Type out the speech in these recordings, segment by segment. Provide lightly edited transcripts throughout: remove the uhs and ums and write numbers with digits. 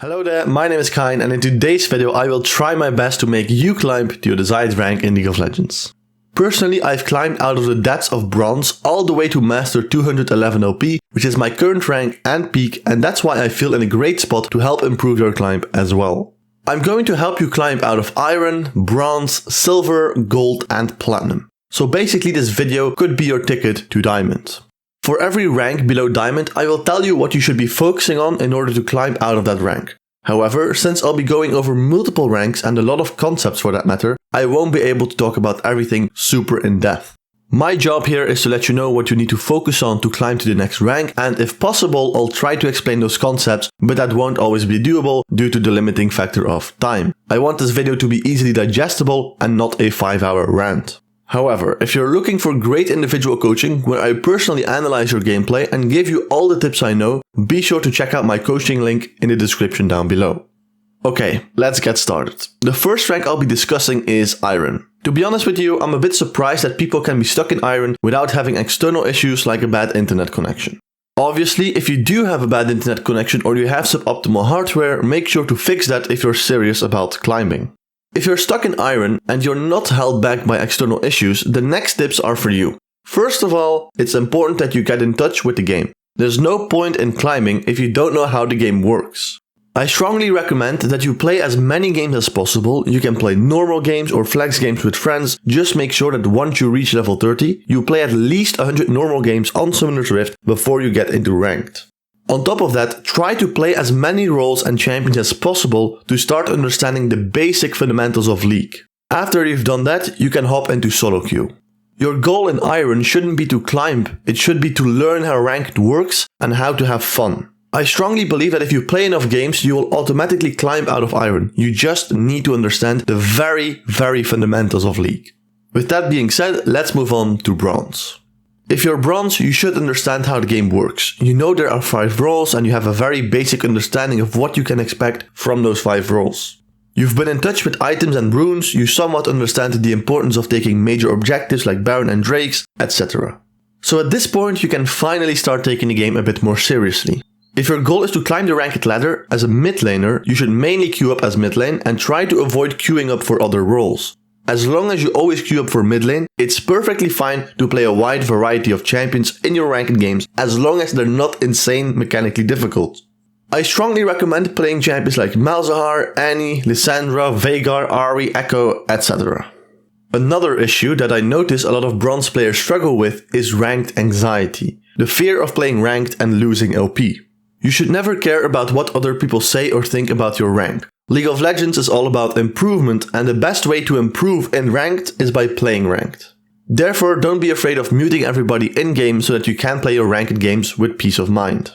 Hello there, my name is Kain, and in today's video I will try my best to make you climb to your desired rank in League of Legends. Personally, I've climbed out of the depths of bronze all the way to Master 211 OP, which is my current rank and peak, and that's why I feel in a great spot to help improve your climb as well. I'm going to help you climb out of iron, bronze, silver, gold and platinum. So basically this video could be your ticket to diamond. For every rank below diamond, I will tell you what you should be focusing on in order to climb out of that rank. However, since I'll be going over multiple ranks and a lot of concepts for that matter, I won't be able to talk about everything super in depth. My job here is to let you know what you need to focus on to climb to the next rank, and if possible, I'll try to explain those concepts, but that won't always be doable due to the limiting factor of time. I want this video to be easily digestible and not a 5-hour rant. However, if you're looking for great individual coaching where I personally analyze your gameplay and give you all the tips I know, be sure to check out my coaching link in the description down below. Okay, let's get started. The first rank I'll be discussing is Iron. To be honest with you, I'm a bit surprised that people can be stuck in Iron without having external issues like a bad internet connection. Obviously, if you do have a bad internet connection or you have suboptimal hardware, make sure to fix that if you're serious about climbing. If you're stuck in Iron and you're not held back by external issues, the next tips are for you. First of all, it's important that you get in touch with the game. There's no point in climbing if you don't know how the game works. I strongly recommend that you play as many games as possible. You can play normal games or flex games with friends. Just make sure that once you reach level 30, you play at least 100 normal games on Summoner's Rift before you get into ranked. On top of that, try to play as many roles and champions as possible to start understanding the basic fundamentals of League. After you've done that, you can hop into soloqueue. Your goal in Iron shouldn't be to climb, it should be to learn how ranked works and how to have fun. I strongly believe that if you play enough games, you will automatically climb out of Iron. You just need to understand the very fundamentals of League. With that being said, let's move on to Bronze. If you're Bronze, you should understand how the game works. You know there are 5 roles and you have a very basic understanding of what you can expect from those 5 roles. You've been in touch with items and runes, you somewhat understand the importance of taking major objectives like Baron and Drakes, etc. So at this point you can finally start taking the game a bit more seriously. If your goal is to climb the ranked ladder as a mid laner, you should mainly queue up as mid lane and try to avoid queuing up for other roles. As long as you always queue up for mid lane, it's perfectly fine to play a wide variety of champions in your ranked games as long as they're not insane mechanically difficult. I strongly recommend playing champions like Malzahar, Annie, Lissandra, Veigar, Ahri, Echo, etc. Another issue that I notice a lot of bronze players struggle with is ranked anxiety, the fear of playing ranked and losing LP. You should never care about what other people say or think about your rank. League of Legends is all about improvement, and the best way to improve in ranked is by playing ranked. Therefore, don't be afraid of muting everybody in-game so that you can play your ranked games with peace of mind.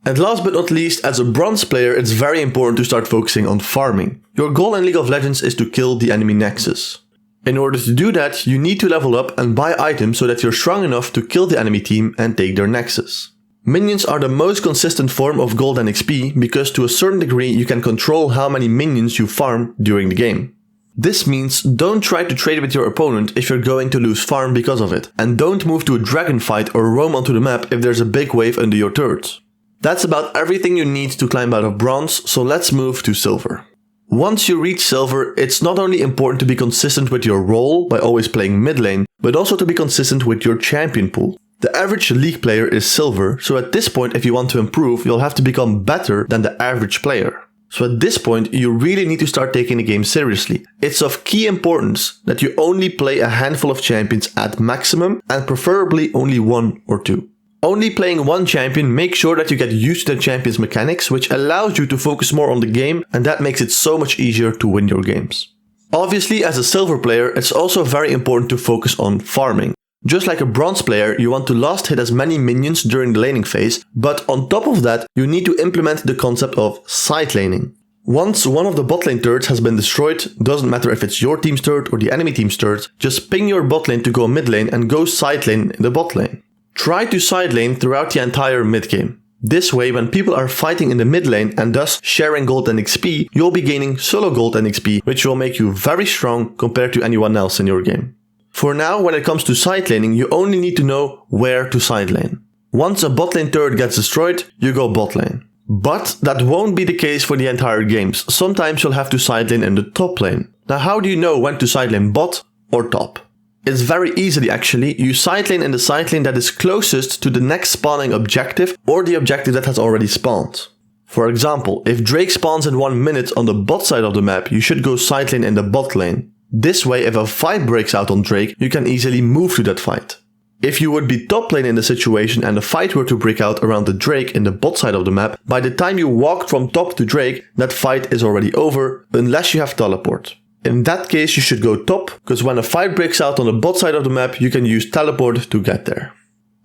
And last but not least, as a bronze player, it's very important to start focusing on farming. Your goal in League of Legends is to kill the enemy nexus. In order to do that, you need to level up and buy items so that you're strong enough to kill the enemy team and take their nexus. Minions are the most consistent form of gold and XP because to a certain degree you can control how many minions you farm during the game. This means don't try to trade with your opponent if you're going to lose farm because of it, and don't move to a dragon fight or roam onto the map if there's a big wave under your turret. That's about everything you need to climb out of bronze, so let's move to silver. Once you reach silver, it's not only important to be consistent with your role by always playing mid lane, but also to be consistent with your champion pool. The average League player is silver, so at this point if you want to improve, you'll have to become better than the average player. So at this point you really need to start taking the game seriously. It's of key importance that you only play a handful of champions at maximum and preferably only 1 or 2. Only playing one champion, make sure that you get used to the champion's mechanics, which allows you to focus more on the game, and that makes it so much easier to win your games. Obviously, as a silver player, it's also very important to focus on farming. Just like a bronze player, you want to last hit as many minions during the laning phase, but on top of that, you need to implement the concept of side laning. Once one of the bot lane turrets has been destroyed, doesn't matter if it's your team's turret or the enemy team's turret, just ping your bot lane to go mid lane and go side lane in the bot lane. Try to side lane throughout the entire mid game. This way, when people are fighting in the mid lane and thus sharing gold and XP, you'll be gaining solo gold and XP, which will make you very strong compared to anyone else in your game. For now, when it comes to side laning, you only need to know where to side lane. Once a bot lane turret gets destroyed, you go bot lane. But that won't be the case for the entire games. Sometimes you'll have to side lane in the top lane. Now how do you know when to side lane bot or top? It's very easily actually. You side lane in the side lane that is closest to the next spawning objective or the objective that has already spawned. For example, if Drake spawns in 1 minute on the bot side of the map, you should go side lane in the bot lane. This way, if a fight breaks out on Drake, you can easily move to that fight. If you would be top lane in the situation and a fight were to break out around the Drake in the bot side of the map, by the time you walk from top to Drake, that fight is already over, unless you have teleport. In that case, you should go top, because when a fight breaks out on the bot side of the map, you can use teleport to get there.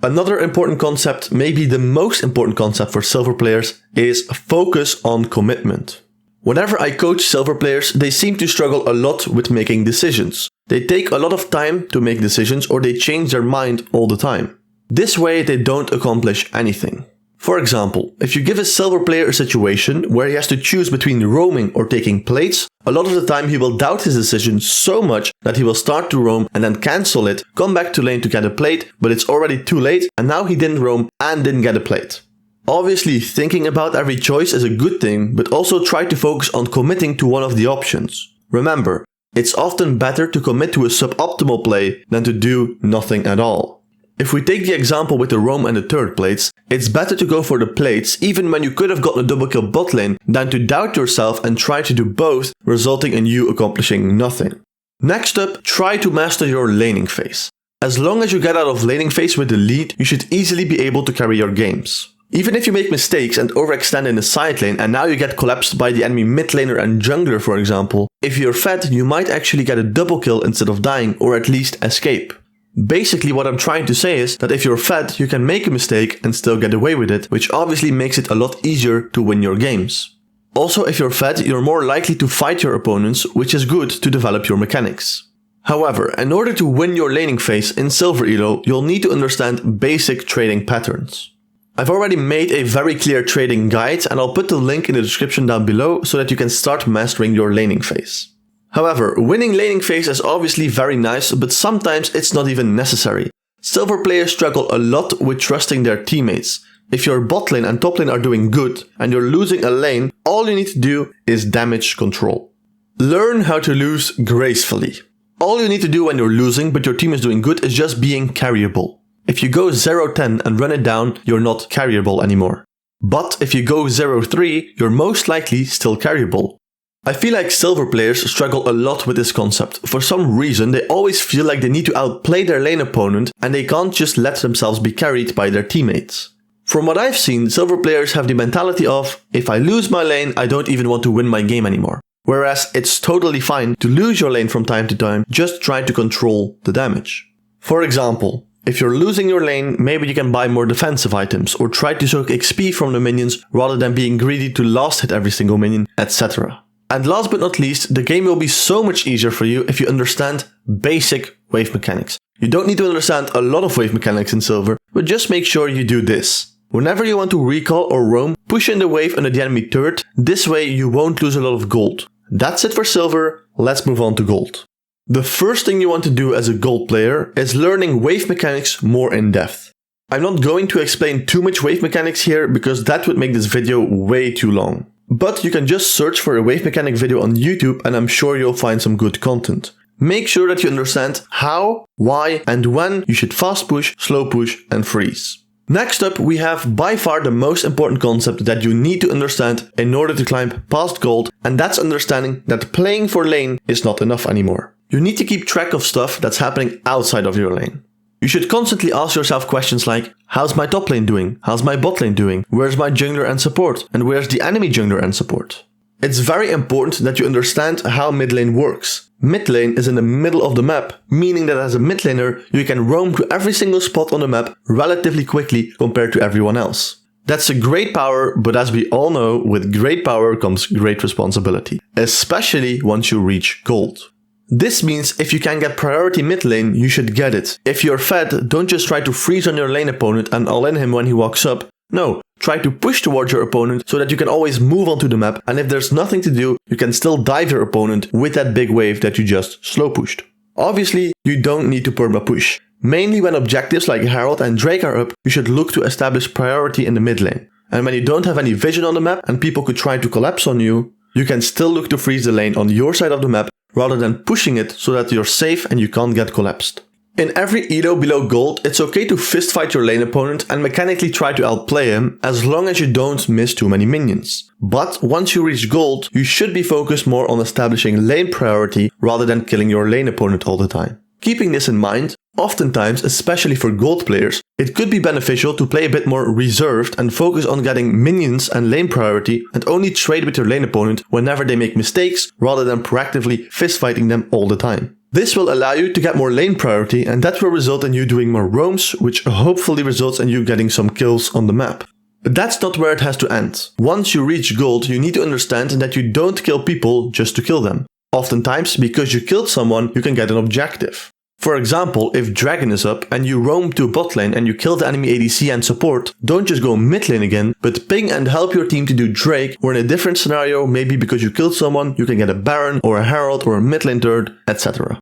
Another important concept, maybe the most important concept for silver players, is focus on commitment. Whenever I coach silver players, they seem to struggle a lot with making decisions. They take a lot of time to make decisions or they change their mind all the time. This way they don't accomplish anything. For example, if you give a silver player a situation where he has to choose between roaming or taking plates, a lot of the time he will doubt his decision so much that he will start to roam and then cancel it, come back to lane to get a plate, but it's already too late and now he didn't roam and didn't get a plate. Obviously, thinking about every choice is a good thing, but also try to focus on committing to one of the options. Remember, it's often better to commit to a suboptimal play than to do nothing at all. If we take the example with the roam and the turret plates, it's better to go for the plates even when you could have gotten a double kill bot lane than to doubt yourself and try to do both, resulting in you accomplishing nothing. Next up, try to master your laning phase. As long as you get out of laning phase with the lead, you should easily be able to carry your games. Even if you make mistakes and overextend in the side lane and now you get collapsed by the enemy mid laner and jungler for example, if you're fed you might actually get a double kill instead of dying or at least escape. Basically what I'm trying to say is that if you're fed you can make a mistake and still get away with it, which obviously makes it a lot easier to win your games. Also if you're fed you're more likely to fight your opponents, which is good to develop your mechanics. However, in order to win your laning phase in silver elo, you'll need to understand basic trading patterns. I've already made a very clear trading guide and I'll put the link in the description down below so that you can start mastering your laning phase. However, winning laning phase is obviously very nice, but sometimes it's not even necessary. Silver players struggle a lot with trusting their teammates. If your bot lane and top lane are doing good and you're losing a lane, all you need to do is damage control. Learn how to lose gracefully. All you need to do when you're losing but your team is doing good is just being carryable. If you go 0-10 and run it down, you're not carryable anymore. But if you go 0-3, you're most likely still carryable. I feel like silver players struggle a lot with this concept. For some reason, they always feel like they need to outplay their lane opponent and they can't just let themselves be carried by their teammates. From what I've seen, silver players have the mentality of, if I lose my lane, I don't even want to win my game anymore. Whereas it's totally fine to lose your lane from time to time, just try to control the damage. For example, if you're losing your lane, maybe you can buy more defensive items or try to soak XP from the minions rather than being greedy to last hit every single minion, etc. And last but not least, the game will be so much easier for you if you understand basic wave mechanics. You don't need to understand a lot of wave mechanics in silver, but just make sure you do this. Whenever you want to recall or roam, push in the wave under the enemy turret, this way you won't lose a lot of gold. That's it for silver, let's move on to gold. The first thing you want to do as a gold player is learning wave mechanics more in depth. I'm not going to explain too much wave mechanics here because that would make this video way too long. But you can just search for a wave mechanic video on YouTube and I'm sure you'll find some good content. Make sure that you understand how, why and when you should fast push, slow push and freeze. Next up, we have by far the most important concept that you need to understand in order to climb past gold, and that's understanding that playing for lane is not enough anymore. You need to keep track of stuff that's happening outside of your lane. You should constantly ask yourself questions like, how's my top lane doing? How's my bot lane doing? Where's my jungler and support? And where's the enemy jungler and support? It's very important that you understand how mid lane works. Mid lane is in the middle of the map, meaning that as a mid laner, you can roam to every single spot on the map relatively quickly compared to everyone else. That's a great power, but as we all know, with great power comes great responsibility, especially once you reach gold. This means if you can get priority mid lane, you should get it. If you're fed, don't just try to freeze on your lane opponent and all-in him when he walks up. No, try to push towards your opponent so that you can always move onto the map, and if there's nothing to do, you can still dive your opponent with that big wave that you just slow pushed. Obviously, you don't need to perma push. Mainly when objectives like Herald and Drake are up, you should look to establish priority in the mid lane. And when you don't have any vision on the map and people could try to collapse on you, you can still look to freeze the lane on your side of the map rather than pushing it so that you're safe and you can't get collapsed. In every elo below gold, it's okay to fistfight your lane opponent and mechanically try to outplay him as long as you don't miss too many minions. But once you reach gold, you should be focused more on establishing lane priority rather than killing your lane opponent all the time. Keeping this in mind, oftentimes, especially for gold players, it could be beneficial to play a bit more reserved and focus on getting minions and lane priority and only trade with your lane opponent whenever they make mistakes rather than proactively fistfighting them all the time. This will allow you to get more lane priority and that will result in you doing more roams, which hopefully results in you getting some kills on the map. But that's not where it has to end. Once you reach gold, you need to understand that you don't kill people just to kill them. Oftentimes, because you killed someone, you can get an objective. For example, if Dragon is up and you roam to bot lane and you kill the enemy ADC and support, don't just go mid lane again, but ping and help your team to do Drake, or in a different scenario, maybe because you killed someone, you can get a Baron or a Herald or a mid lane turret, etc.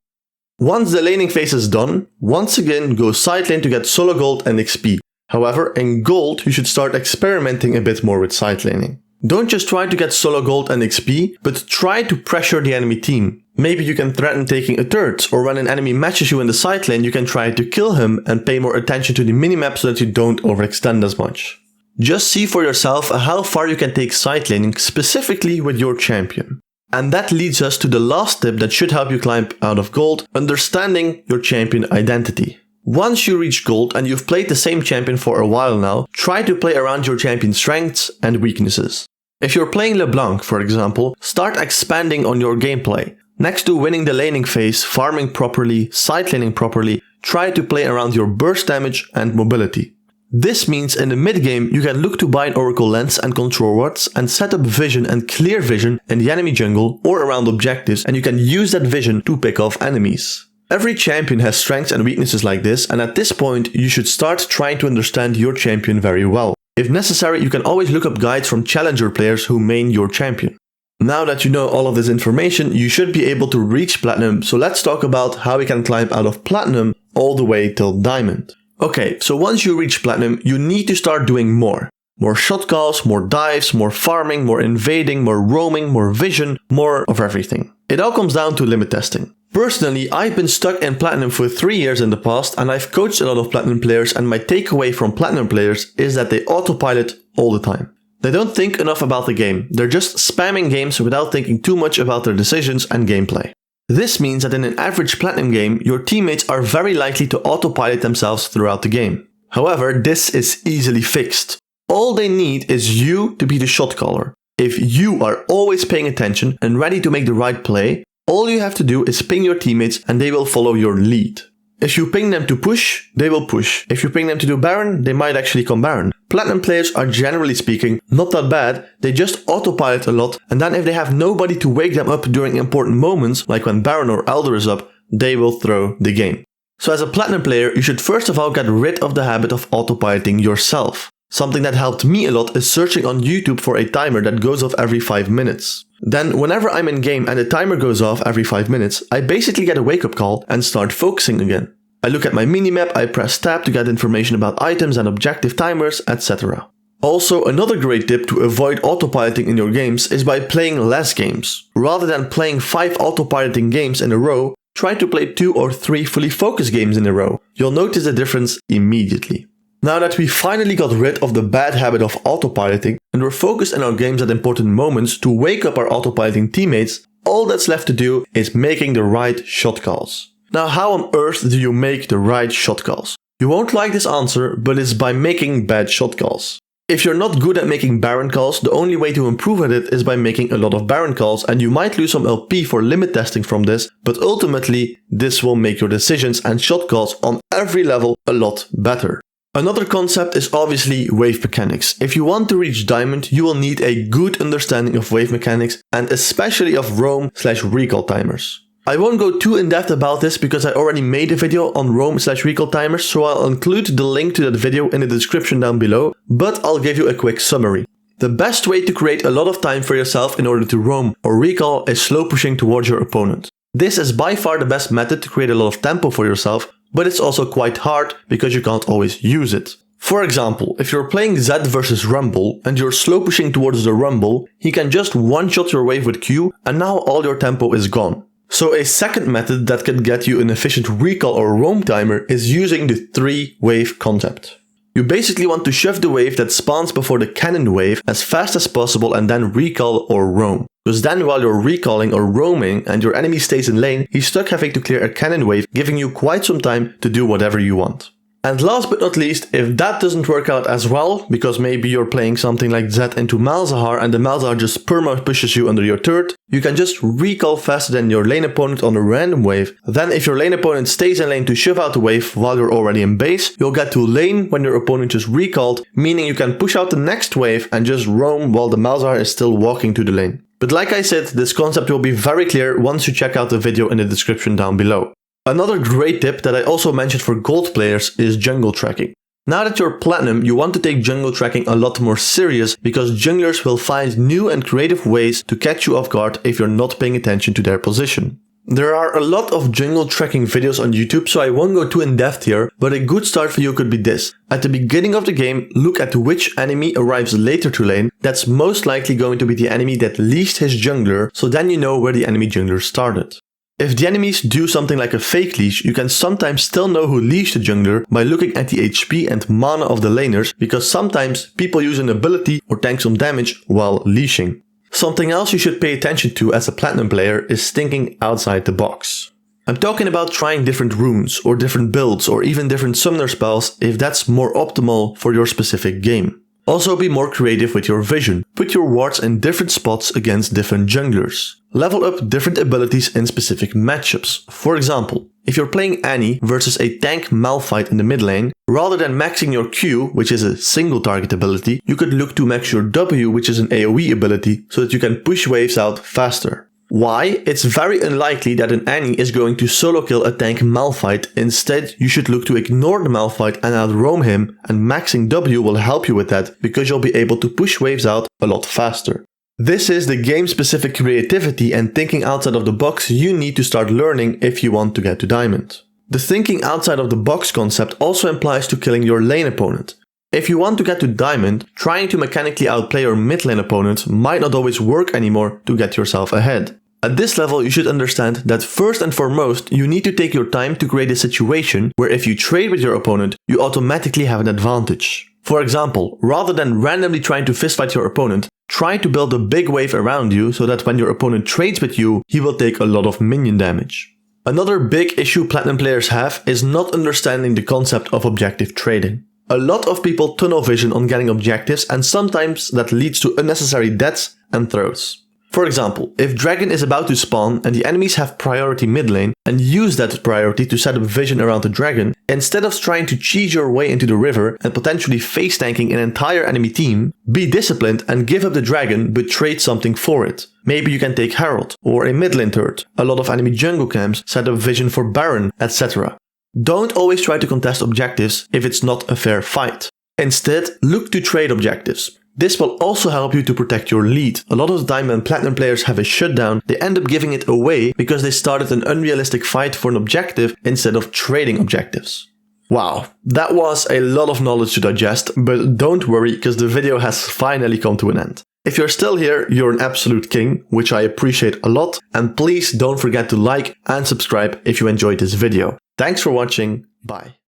Once the laning phase is done, once again go side lane to get solo gold and XP. However, in gold, you should start experimenting a bit more with side laning. Don't just try to get solo gold and XP, but try to pressure the enemy team. Maybe you can threaten taking a turret, or when an enemy matches you in the side lane, you can try to kill him and pay more attention to the minimap so that you don't overextend as much. Just see for yourself how far you can take side laning specifically with your champion. And that leads us to the last tip that should help you climb out of gold, understanding your champion identity. Once you reach gold and you've played the same champion for a while now, try to play around your champion's strengths and weaknesses. If you're playing LeBlanc, for example, start expanding on your gameplay. Next to winning the laning phase, farming properly, side laning properly, try to play around your burst damage and mobility. This means in the mid game you can look to buy an Oracle Lens and control wards and set up vision and clear vision in the enemy jungle or around objectives, and you can use that vision to pick off enemies. Every champion has strengths and weaknesses like this, and at this point you should start trying to understand your champion very well. If necessary, you can always look up guides from challenger players who main your champion. Now that you know all of this information, you should be able to reach platinum, so let's talk about how we can climb out of platinum all the way till diamond. Okay, so once you reach platinum, you need to start doing more. More shot calls, more dives, more farming, more invading, more roaming, more vision, more of everything. It all comes down to limit testing. Personally, I've been stuck in platinum for 3 years in the past, and I've coached a lot of platinum players, and my takeaway from platinum players is that they autopilot all the time. They don't think enough about the game, they're just spamming games without thinking too much about their decisions and gameplay. This means that in an average platinum game, your teammates are very likely to autopilot themselves throughout the game. However, this is easily fixed. All they need is you to be the shot caller. If you are always paying attention and ready to make the right play, all you have to do is ping your teammates and they will follow your lead. If you ping them to push, they will push. If you ping them to do Baron, they might actually come Baron. Platinum players are generally speaking not that bad, they just autopilot a lot, and then if they have nobody to wake them up during important moments, like when Baron or Elder is up, they will throw the game. So as a platinum player, you should first of all get rid of the habit of autopiloting yourself. Something that helped me a lot is searching on YouTube for a timer that goes off every 5 minutes. Then whenever I'm in game and the timer goes off every 5 minutes, I basically get a wake up call and start focusing again. I look at my minimap, I press tab to get information about items and objective timers, etc. Also, another great tip to avoid autopiloting in your games is by playing less games. Rather than playing 5 autopiloting games in a row, try to play 2 or 3 fully focused games in a row. You'll notice the difference immediately. Now that we finally got rid of the bad habit of autopiloting and we're focused in our games at important moments to wake up our autopiloting teammates, all that's left to do is making the right shot calls. Now, how on earth do you make the right shot calls? You won't like this answer, but it's by making bad shot calls. If you're not good at making Baron calls, the only way to improve at it is by making a lot of Baron calls, and you might lose some LP for limit testing from this, but ultimately this will make your decisions and shot calls on every level a lot better. Another concept is obviously wave mechanics. If you want to reach diamond, you will need a good understanding of wave mechanics and especially of roam/recall timers. I won't go too in depth about this because I already made a video on roam/recall timers, so I'll include the link to that video in the description down below, but I'll give you a quick summary. The best way to create a lot of time for yourself in order to roam or recall is slow pushing towards your opponent. This is by far the best method to create a lot of tempo for yourself, but it's also quite hard because you can't always use it. For example, if you're playing Zed versus Rumble and you're slow pushing towards the Rumble, he can just one-shot your wave with Q and now all your tempo is gone. So a second method that can get you an efficient recall or roam timer is using the 3-wave concept. You basically want to shove the wave that spawns before the cannon wave as fast as possible and then recall or roam. Because then while you're recalling or roaming and your enemy stays in lane, he's stuck having to clear a cannon wave, giving you quite some time to do whatever you want. And last but not least, if that doesn't work out as well, because maybe you're playing something like Zed into Malzahar and the Malzahar just perma pushes you under your turret, you can just recall faster than your lane opponent on a random wave. Then if your lane opponent stays in lane to shove out the wave while you're already in base, you'll get to lane when your opponent just recalled, meaning you can push out the next wave and just roam while the Malzahar is still walking to the lane. But like I said, this concept will be very clear once you check out the video in the description down below. Another great tip that I also mentioned for gold players is jungle tracking. Now that you're platinum, you want to take jungle tracking a lot more serious because junglers will find new and creative ways to catch you off guard if you're not paying attention to their position. There are a lot of jungle tracking videos on YouTube, so I won't go too in depth here, but a good start for you could be this. At the beginning of the game, look at which enemy arrives later to lane. That's most likely going to be the enemy that leashed his jungler, so then you know where the enemy jungler started. If the enemies do something like a fake leash, you can sometimes still know who leashed the jungler by looking at the HP and mana of the laners, because sometimes people use an ability or tank some damage while leashing. Something else you should pay attention to as a platinum player is thinking outside the box. I'm talking about trying different runes or different builds or even different summoner spells if that's more optimal for your specific game. Also be more creative with your vision. Put your wards in different spots against different junglers. Level up different abilities in specific matchups. For example, if you're playing Annie versus a tank Malphite in the mid lane, rather than maxing your Q, which is a single target ability, you could look to max your W, which is an AoE ability, so that you can push waves out faster. Why? It's very unlikely that an Annie is going to solo kill a tank Malphite. Instead, you should look to ignore the Malphite and outroam him, and maxing W will help you with that because you'll be able to push waves out a lot faster. This is the game-specific creativity and thinking outside of the box you need to start learning if you want to get to Diamond. The thinking outside of the box concept also implies to killing your lane opponent. If you want to get to Diamond, trying to mechanically outplay your mid lane opponent might not always work anymore to get yourself ahead. At this level, you should understand that first and foremost, you need to take your time to create a situation where if you trade with your opponent, you automatically have an advantage. For example, rather than randomly trying to fistfight your opponent, try to build a big wave around you so that when your opponent trades with you, he will take a lot of minion damage. Another big issue platinum players have is not understanding the concept of objective trading. A lot of people tunnel vision on getting objectives, and sometimes that leads to unnecessary deaths and throws. For example, if Dragon is about to spawn and the enemies have priority mid lane and use that priority to set up vision around the Dragon, instead of trying to cheese your way into the river and potentially face tanking an entire enemy team, be disciplined and give up the Dragon but trade something for it. Maybe you can take Herald or a mid lane turret. A lot of enemy jungle camps set up vision for Baron, etc. Don't always try to contest objectives if it's not a fair fight. Instead, look to trade objectives. This will also help you to protect your lead. A lot of the time when platinum players have a shutdown, they end up giving it away because they started an unrealistic fight for an objective instead of trading objectives. Wow, that was a lot of knowledge to digest, but don't worry because the video has finally come to an end. If you're still here, you're an absolute king, which I appreciate a lot, and please don't forget to like and subscribe if you enjoyed this video. Thanks for watching, bye.